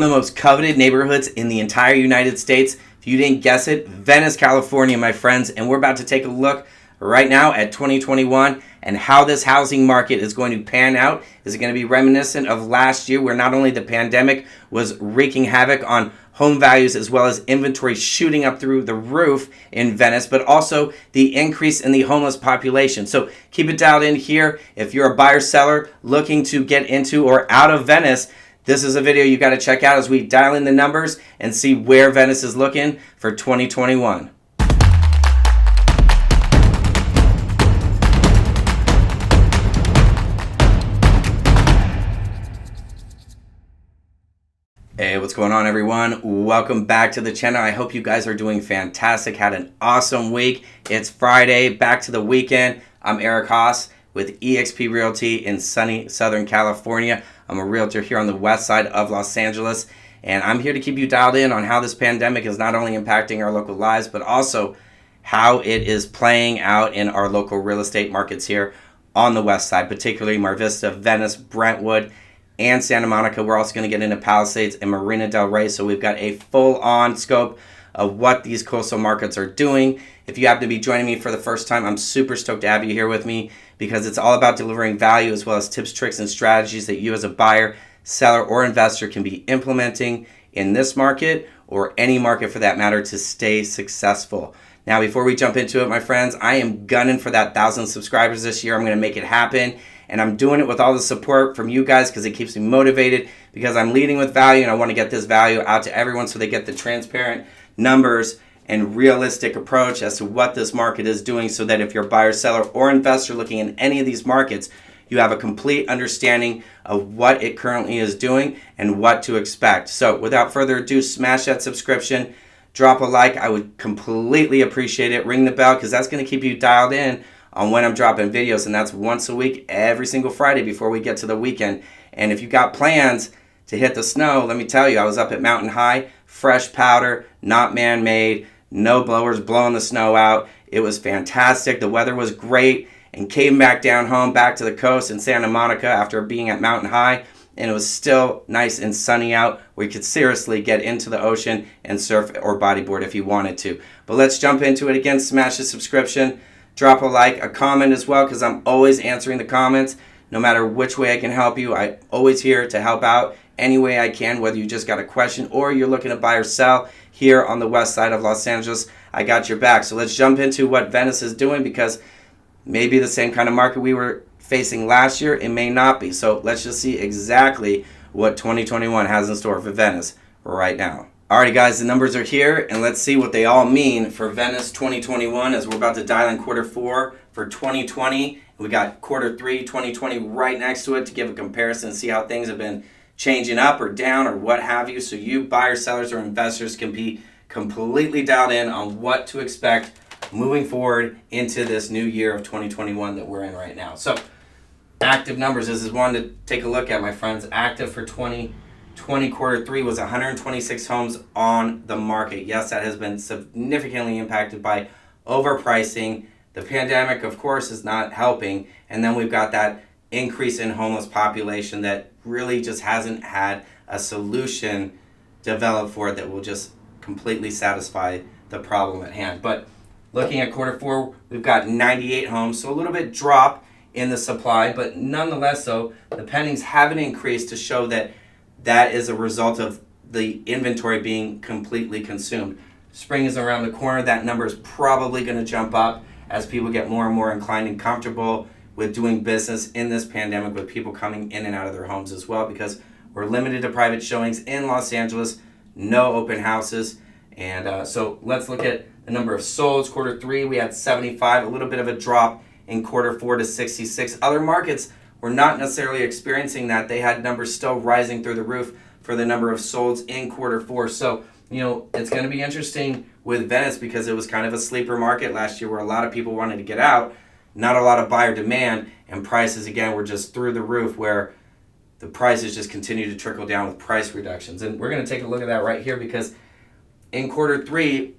One of the most coveted neighborhoods in the entire United States. If you didn't guess it, Venice, California, my friends. And we're about to take a look right now at 2021 and how this housing market is going to pan out. Is it going to be reminiscent of last year, where not only the pandemic was wreaking havoc on home values as well as inventory shooting up through the roof in Venice, but also the increase in the homeless population? So keep it dialed in here. If you're a buyer seller looking to get into or out of Venice, this is a video you got to check out as we dial in the numbers and see where Venice is looking for 2021. Hey, what's going on, everyone? Welcome back to the channel. I hope you guys are doing fantastic. Had an awesome week. It's Friday, back to the weekend. I'm Eric Haas with eXp Realty in sunny Southern California. I'm a realtor here on the west side of Los Angeles, and I'm here to keep you dialed in on how this pandemic is not only impacting our local lives, but also how it is playing out in our local real estate markets here on the west side, particularly Mar Vista, Venice, Brentwood, and Santa Monica. We're also going to get into Palisades and Marina del Rey, so we've got a full-on scope of what these coastal markets are doing. If you happen to be joining me for the first time, I'm super stoked to have you here with me, because it's all about delivering value as well as tips, tricks, and strategies that you as a buyer, seller, or investor can be implementing in this market or any market for that matter to stay successful. Now, before we jump into it, my friends, I am gunning for that 1,000 subscribers this year. I'm going to make it happen, and I'm doing it with all the support from you guys because it keeps me motivated, because I'm leading with value and I want to get this value out to everyone so they get the transparent numbers and realistic approach as to what this market is doing, so that if you're a buyer, seller, or investor looking in any of these markets, you have a complete understanding of what it currently is doing and what to expect. So without further ado, smash that subscription, drop a like. I would completely appreciate it. Ring the bell, because that's going to keep you dialed in on when I'm dropping videos, and that's once a week, every single Friday before we get to the weekend. And if you got plans to hit the snow, let me tell you, I was up at Mountain High, fresh powder, not man-made, no blowers blowing the snow out. It was fantastic. The weather was great, and came back down home, back to the coast in Santa Monica after being at Mountain High, and it was still nice and sunny out. We could seriously get into the ocean and surf or bodyboard if you wanted to. But let's jump into it. Again, smash the subscription, drop a like, a comment as well, because I'm always answering the comments. No matter which way I can help you, I'm always here to help out any way I can, whether you just got a question or you're looking to buy or sell here on the west side of Los Angeles. I got your back. So let's jump into what Venice is doing, because maybe the same kind of market we were facing last year, it may not be. So let's just see exactly what 2021 has in store for Venice right now. Alrighty guys, the numbers are here, and let's see what they all mean for Venice 2021 as we're about to dial in quarter 4 for 2020. We got quarter 3 2020 right next to it to give a comparison and see how things have been changing up or down or what have you, so you buyers, sellers, or investors can be completely dialed in on what to expect moving forward into this new year of 2021 that we're in right now. So active numbers, this is one to take a look at, my friends. Active for 2020 quarter 3 was 126 homes on the market. Yes, that has been significantly impacted by overpricing. The pandemic, of course, is not helping, and then we've got that increase in homeless population that really just hasn't had a solution developed for it that will just completely satisfy the problem at hand. But looking at quarter 4, we've got 98 homes, so a little bit drop in the supply, but nonetheless, so the pendings haven't increased to show that that is a result of the inventory being completely consumed. Spring is around the corner. That number is probably going to jump up as people get more and more inclined and comfortable with doing business in this pandemic, with people coming in and out of their homes as well, because we're limited to private showings in Los Angeles, no open houses. And so let's look at the number of solds. Quarter 3, we had 75, a little bit of a drop in quarter 4 to 66. Other markets were not necessarily experiencing that. They had numbers still rising through the roof for the number of solds in quarter 4. So, you know, it's going to be interesting with Venice, because it was kind of a sleeper market last year where a lot of people wanted to get out, not a lot of buyer demand, and prices again were just through the roof, where the prices just continue to trickle down with price reductions. And we're going to take a look at that right here, because in quarter 3,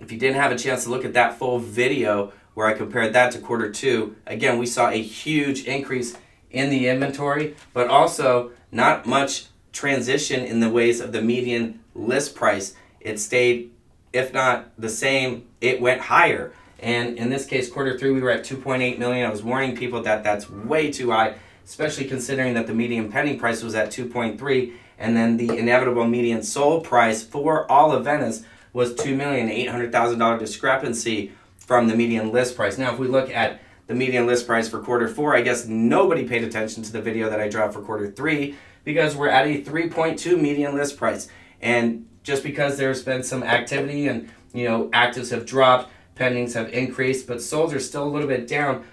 if you didn't have a chance to look at that full video where I compared that to quarter 2, again, we saw a huge increase in the inventory, but also not much transition in the ways of the median list price. It stayed, if not the same, it went higher. And in this case, quarter three, we were at 2.8 million. I was warning people that that's way too high, especially considering that the median pending price was at 2.3, and then the inevitable median sold price for all of Venice was $2,800,000 discrepancy from the median list price. Now, if we look at the median list price for quarter four, I guess nobody paid attention to the video that I dropped for quarter three, because we're at a 3.2 median list price. And just because there's been some activity and, actives have dropped, pendings have increased, but solds are still a little bit down,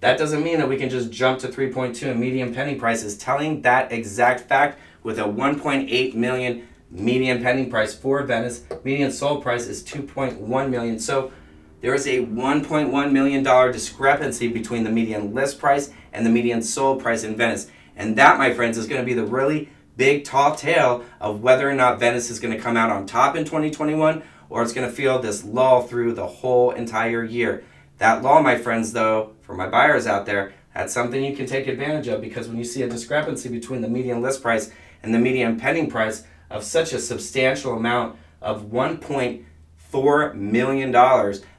that doesn't mean that we can just jump to 3.2. And median pending price is telling that exact fact with a 1.8 million median pending price for Venice. Median sold price is 2.1 million. So there is a $1.1 million discrepancy between the median list price and the median sold price in Venice. And that, my friends, is going to be the really big tall tale of whether or not Venice is going to come out on top in 2021, or it's going to feel this lull through the whole entire year. That lull, my friends, though, for my buyers out there, that's something you can take advantage of, because when you see a discrepancy between the median list price and the median pending price of such a substantial amount of $1.4 million,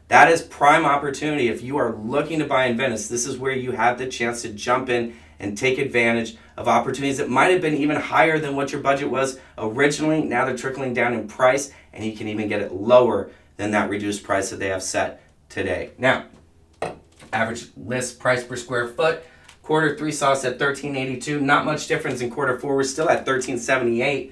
that is prime opportunity. If you are looking to buy in Venice, this is where you have the chance to jump in and take advantage of opportunities that might have been even higher than what your budget was originally. Now they're trickling down in price, and you can even get it lower than that reduced price that they have set today. Now, average list price per square foot, quarter three saw us at $1,382. Not much difference in quarter four. We're still at $1,378.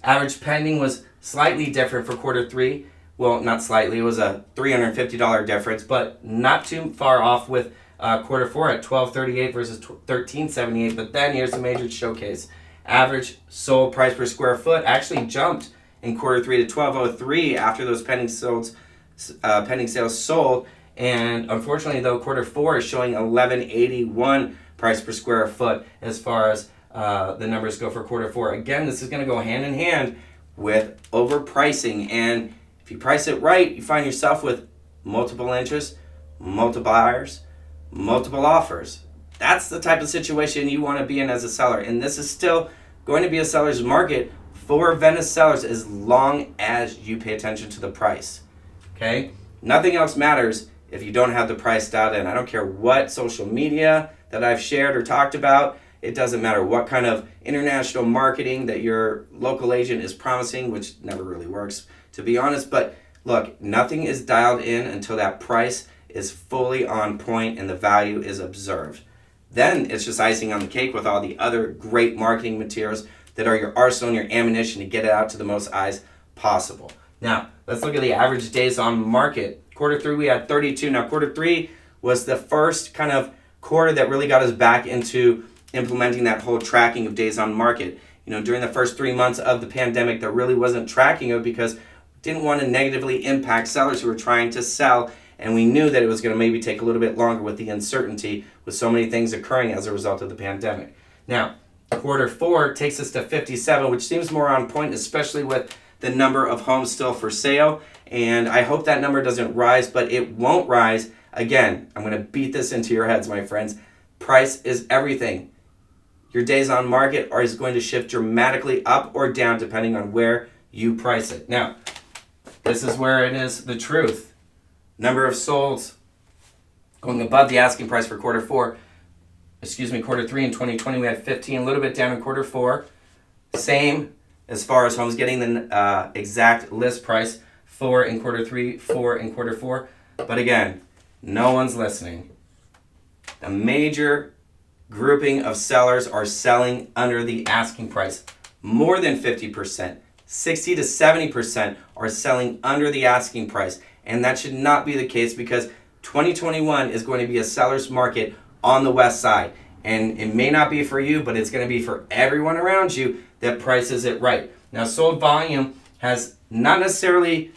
Average pending was slightly different for quarter three. Well, not slightly. It was a $350 difference, but not too far off with quarter four at $1,238 versus $1,378. But then here's the major showcase. Average sold price per square foot actually jumped in quarter three to $1,203 after those pending sales sold. And unfortunately, though, quarter four is showing $1,181 price per square foot as far as the numbers go for quarter four. Again, this is going to go hand in hand with overpricing. And if you price it right, you find yourself with multiple interests, multiple buyers, multiple offers. That's the type of situation you want to be in as a seller. And this is still going to be a seller's market for Venice sellers as long as you pay attention to the price. Okay? Nothing else matters if you don't have the price dialed in. I don't care what social media that I've shared or talked about. It doesn't matter what kind of international marketing that your local agent is promising, which never really works, to be honest. But look, nothing is dialed in until that price is fully on point and the value is observed. Then it's just icing on the cake with all the other great marketing materials that are your arsenal and your ammunition to get it out to the most eyes possible. Now, let's look at the average days on market. Quarter three, we had 32. Now, quarter three was the first kind of quarter that really got us back into implementing that whole tracking of days on market. During the first 3 months of the pandemic, there really wasn't tracking of it because we didn't want to negatively impact sellers who were trying to sell. And we knew that it was going to maybe take a little bit longer with the uncertainty with so many things occurring as a result of the pandemic. Now, quarter four takes us to 57, which seems more on point, especially with the number of homes still for sale. And I hope that number doesn't rise, but it won't rise. Again, I'm going to beat this into your heads, my friends. Price is everything. Your days on market is going to shift dramatically up or down depending on where you price it. Now, this is where it is the truth. Number of solds going above the asking price for quarter three in 2020, we had 15, a little bit down in quarter four. Same as far as homes getting the exact list price, 4 in quarter three, 4 in quarter four. But again, no one's listening. The major grouping of sellers are selling under the asking price. More than 50%, 60 to 70% are selling under the asking price. And that should not be the case because 2021 is going to be a seller's market on the west side. And it may not be for you, but it's going to be for everyone around you that prices it right. Now, sold volume has not necessarily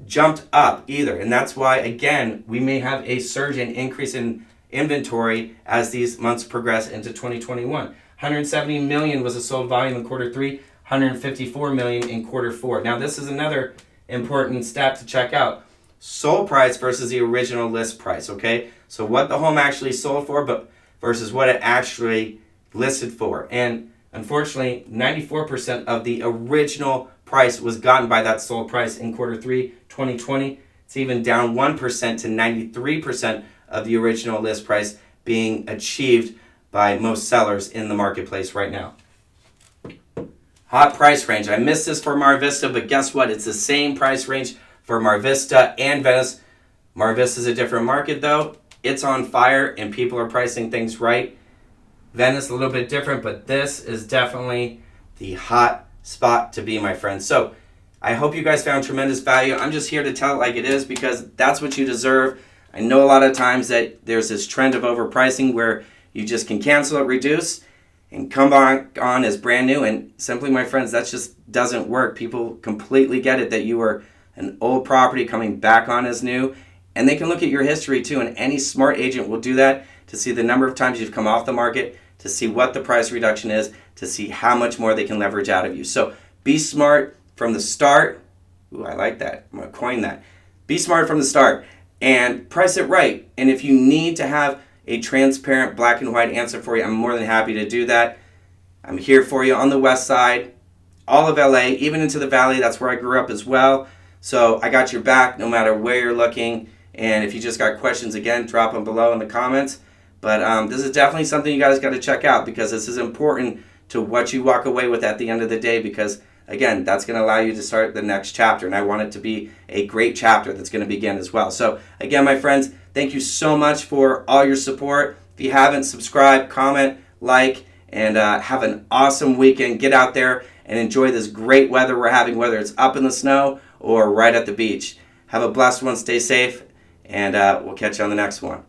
jumped up either. And that's why, again, we may have a surge and increase in inventory as these months progress into 2021. 170 million was the sold volume in quarter three, 154 million in quarter four. Now, this is another important stat to check out. Sold price versus the original list price, okay? So what the home actually sold for, but versus what it actually listed for. And Unfortunately, 94% of the original price was gotten by that sold price in quarter 3, 2020. It's even down 1% to 93% of the original list price being achieved by most sellers in the marketplace right now. Hot price range. I missed this for Mar Vista, but guess what? It's the same price range for Mar Vista and Venice. Mar Vista is a different market though. It's on fire and people are pricing things right. Venice a little bit different, but this is definitely the hot spot to be, my friends. So I hope you guys found tremendous value. I'm just here to tell it like it is because that's what you deserve. I know a lot of times that there's this trend of overpricing where you just can cancel it, reduce, and come back on as brand new. And simply, my friends, that just doesn't work. People completely get it that you are an old property coming back on as new. And they can look at your history too. And any smart agent will do that to see the number of times you've come off the market, to see what the price reduction is, to see how much more they can leverage out of you. So be smart from the start. Ooh, I like that. I'm going to coin that. Be smart from the start and price it right. And if you need to have a transparent black and white answer for you, I'm more than happy to do that. I'm here for you on the west side, all of LA, even into the valley. That's where I grew up as well. So I got your back no matter where you're looking. And if you just got questions, again, drop them below in the comments. But this is definitely something you guys got to check out because this is important to what you walk away with at the end of the day because, again, that's going to allow you to start the next chapter. And I want it to be a great chapter that's going to begin as well. So, again, my friends, thank you so much for all your support. If you haven't, subscribe, comment, like, and have an awesome weekend. Get out there and enjoy this great weather we're having, whether it's up in the snow or right at the beach. Have a blessed one. Stay safe, and we'll catch you on the next one.